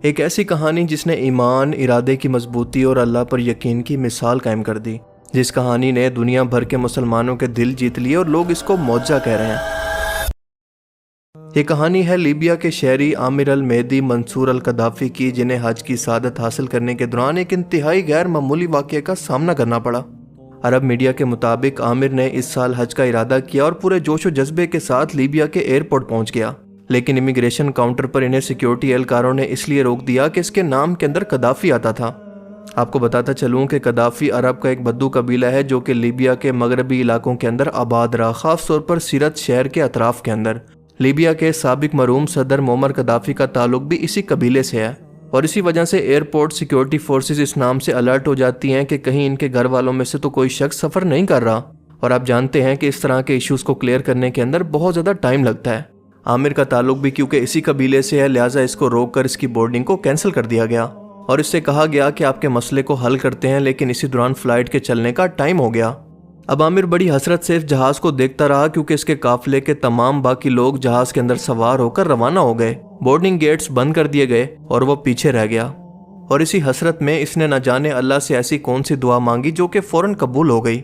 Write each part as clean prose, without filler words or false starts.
ایک ایسی کہانی جس نے ایمان، ارادے کی مضبوطی اور اللہ پر یقین کی مثال قائم کر دی، جس کہانی نے دنیا بھر کے مسلمانوں کے دل جیت لیے اور لوگ اس کو معجزہ کہہ رہے ہیں۔ یہ کہانی ہے لیبیا کے شہری عامر المہدی منصور القذافی کی، جنہیں حج کی سعادت حاصل کرنے کے دوران ایک انتہائی غیر معمولی واقعے کا سامنا کرنا پڑا۔ عرب میڈیا کے مطابق عامر نے اس سال حج کا ارادہ کیا اور پورے جوش و جذبے کے ساتھ لیبیا کے ایئرپورٹ پہنچ گیا، لیکن امیگریشن کاؤنٹر پر انہیں سیکیورٹی اہلکاروں نے اس لیے روک دیا کہ اس کے نام کے اندر قذافی آتا تھا۔ آپ کو بتاتا چلوں کہ قذافی عرب کا ایک بدو قبیلہ ہے جو کہ لیبیا کے مغربی علاقوں کے اندر آباد رہا، خاص طور پر سیرت شہر کے اطراف کے اندر۔ لیبیا کے سابق مرحوم صدر معمر قذافی کا تعلق بھی اسی قبیلے سے ہے، اور اسی وجہ سے ایئرپورٹ سیکیورٹی فورسز اس نام سے الرٹ ہو جاتی ہیں کہ کہیں ان کے گھر والوں میں سے تو کوئی شخص سفر نہیں کر رہا، اور آپ جانتے ہیں کہ اس طرح کے ایشوز کو کلیئر کرنے کے اندر بہت زیادہ ٹائم لگتا ہے۔ عامر کا تعلق بھی کیونکہ اسی قبیلے سے ہے، لہٰذا اس کو روک کر اس کی بورڈنگ کو کینسل کر دیا گیا اور اس سے کہا گیا کہ آپ کے مسئلے کو حل کرتے ہیں، لیکن اسی دوران فلائٹ کے چلنے کا ٹائم ہو گیا۔ اب عامر بڑی حسرت سے اس جہاز کو دیکھتا رہا کیونکہ اس کے قافلے کے تمام باقی لوگ جہاز کے اندر سوار ہو کر روانہ ہو گئے، بورڈنگ گیٹس بند کر دیے گئے اور وہ پیچھے رہ گیا۔ اور اسی حسرت میں اس نے نہ جانے اللہ سے ایسی کون سی دعا مانگی جو کہ فوراً قبول ہو گئی۔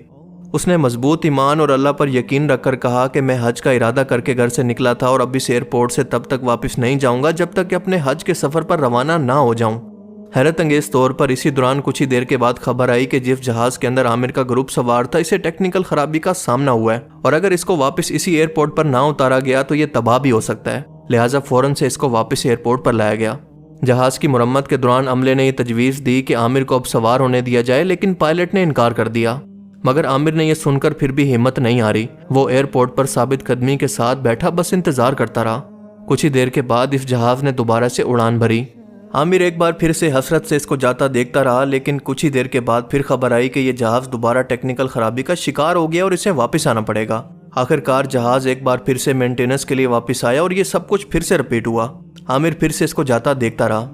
اس نے مضبوط ایمان اور اللہ پر یقین رکھ کر کہا کہ میں حج کا ارادہ کر کے گھر سے نکلا تھا اور اب اس ایئرپورٹ سے تب تک واپس نہیں جاؤں گا جب تک کہ اپنے حج کے سفر پر روانہ نہ ہو جاؤں۔ حیرت انگیز طور پر اسی دوران کچھ ہی دیر کے بعد خبر آئی کہ جس جہاز کے اندر عامر کا گروپ سوار تھا اسے ٹیکنیکل خرابی کا سامنا ہوا ہے، اور اگر اس کو واپس اسی ایئرپورٹ پر نہ اتارا گیا تو یہ تباہ بھی ہو سکتا ہے، لہٰذا فوراً سے اس کو واپس ایئرپورٹ پر لایا گیا۔ جہاز کی مرمت کے دوران عملے نے یہ تجویز دی کہ عامر کو اب سوار ہونے دیا جائے، لیکن پائلٹ نے انکار کر دیا۔ مگر عامر نے یہ سن کر پھر بھی ہمت نہیں ہاری، وہ ایئرپورٹ پر ثابت قدمی کے ساتھ بیٹھا بس انتظار کرتا رہا۔ کچھ ہی دیر کے بعد اس جہاز نے دوبارہ سے اڑان بھری۔ عامر ایک بار پھر سے حسرت سے اس کو جاتا دیکھتا رہا، لیکن کچھ ہی دیر کے بعد پھر خبر آئی کہ یہ جہاز دوبارہ ٹیکنیکل خرابی کا شکار ہو گیا اور اسے واپس آنا پڑے گا۔ آخرکار جہاز ایک بار پھر سے مینٹیننس کے لیے واپس آیا اور یہ سب کچھ پھر سے رپیٹ ہوا۔ عامر پھر سے اس کو جاتا دیکھتا رہا،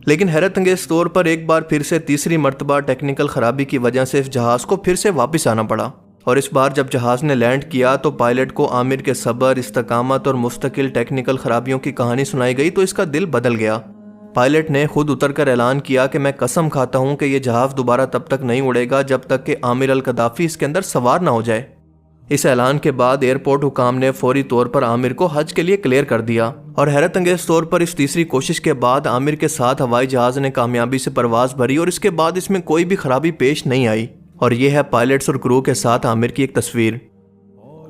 لیکن حیرت انگیز طور پر ایک بار پھر سے تیسری مرتبہ ٹیکنیکل خرابی کی وجہ سے اس جہاز کو پھر سے واپس آنا پڑا، اور اس بار جب جہاز نے لینڈ کیا تو پائلٹ کو عامر کے صبر، استقامت اور مستقل ٹیکنیکل خرابیوں کی کہانی سنائی گئی تو اس کا دل بدل گیا۔ پائلٹ نے خود اتر کر اعلان کیا کہ میں قسم کھاتا ہوں کہ یہ جہاز دوبارہ تب تک نہیں اڑے گا جب تک کہ عامر القذافی اس کے اندر سوار نہ ہو جائے۔ اس اعلان کے بعد ایئرپورٹ حکام نے فوری طور پر عامر کو حج کے لیے کلیئر کر دیا، اور حیرت انگیز طور پر اس تیسری کوشش کے بعد عامر کے ساتھ ہوائی جہاز نے کامیابی سے پرواز بھری اور اس کے بعد اس میں کوئی بھی خرابی پیش نہیں آئی۔ اور یہ ہے پائلٹس اور کرو کے ساتھ عامر کی ایک تصویر۔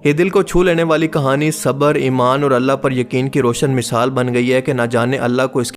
یہ دل کو چھو لینے والی کہانی صبر، ایمان اور اللہ پر یقین کی روشن مثال بن گئی ہے کہ نہ جانے اللہ کو اس